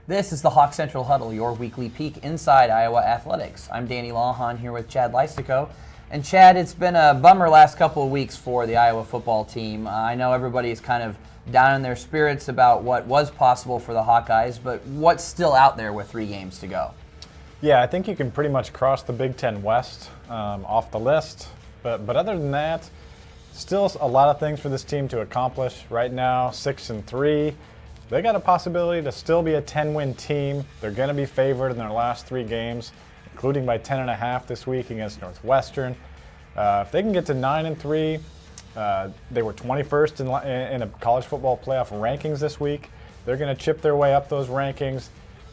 This is the Hawk Central Huddle, your weekly peek inside Iowa athletics. I'm Danny Lawhon here with Chad Lysico. And Chad, it's been a bummer last couple of weeks for the Iowa football team. I know everybody is kind of down in their spirits about what was possible for the Hawkeyes, but what's still out there with 3 games to go? Yeah, I think you can pretty much cross the Big Ten West off the list. But other than that, still a lot of things for this team to accomplish. Right now, 6-3. They got a possibility to still be a 10-win team. They're going to be favored in their last 3 games, including by 10.5 this week against Northwestern. If they can get to 9-3, they were 21st in a college football playoff rankings this week. They're going to chip their way up those rankings,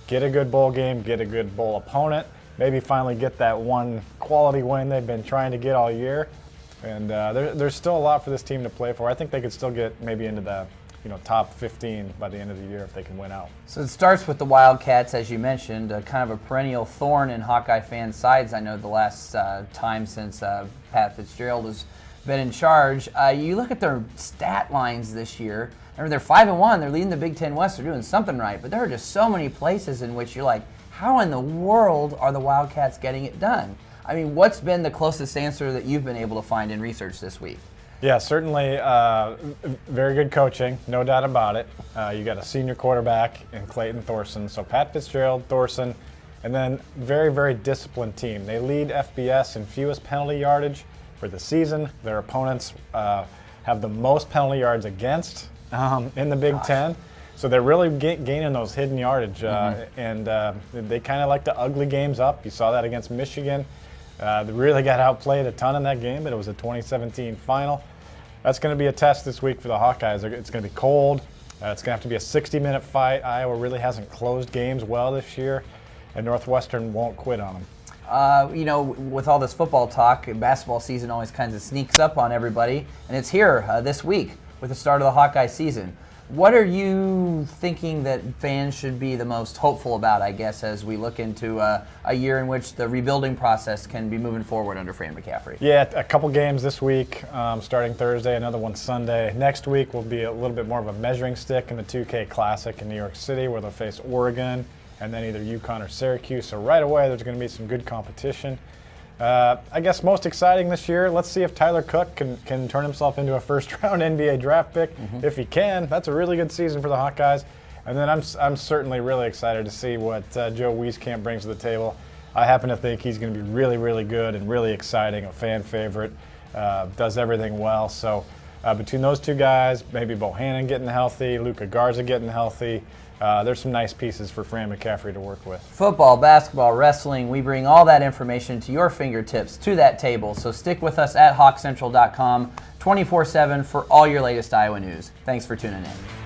get a good bowl game, get a good bowl opponent, maybe finally get that one quality win they've been trying to get all year. And there's still a lot for this team to play for. I think they could still get maybe into the top 15 by the end of the year if they can win out. So it starts with the Wildcats, as you mentioned, kind of a perennial thorn in Hawkeye fans' sides. I know the last time since Pat Fitzgerald has been in charge. You look at their stat lines this year. Remember, they're 5-1. They're leading the Big Ten West. They're doing something right. But there are just so many places in which you're like, how in the world are the Wildcats getting it done? I mean, what's been the closest answer that you've been able to find in research this week? Yeah, certainly very good coaching, no doubt about it. You got a senior quarterback in Clayton Thorson. So Pat Fitzgerald, Thorson, and then very, very disciplined team. They lead FBS in fewest penalty yardage for the season. Their opponents have the most penalty yards against in the Big Ten. So they're really gaining those hidden yardage, and they kind of like to ugly games up. You saw that against Michigan. They really got outplayed a ton in that game, but it was a 2017 final. That's going to be a test this week for the Hawkeyes. It's going to be cold. It's going to have to be a 60-minute fight. Iowa really hasn't closed games well this year, and Northwestern won't quit on them. With all this football talk, basketball season always kind of sneaks up on everybody, and it's here this week with the start of the Hawkeye season. What are you thinking that fans should be the most hopeful about, I guess, as we look into a year in which the rebuilding process can be moving forward under Fran McCaffrey? Yeah, a couple games this week, starting Thursday, another one Sunday. Next week will be a little bit more of a measuring stick in the 2K Classic in New York City, where they'll face Oregon and then either UConn or Syracuse. So right away, there's going to be some good competition. I guess most exciting this year, let's see if Tyler Cook can turn himself into a first-round NBA draft pick. If he can, that's a really good season for the Hawkeyes. And then I'm certainly really excited to see what Joe Wieskamp brings to the table. I happen to think he's going to be really, really good and really exciting, a fan favorite, does everything well. So between those 2 guys, maybe Bohannon getting healthy, Luka Garza getting healthy, there's some nice pieces for Fran McCaffrey to work with. Football, basketball, wrestling, we bring all that information to your fingertips, to that table. So stick with us at hawkcentral.com 24/7 for all your latest Iowa news. Thanks for tuning in.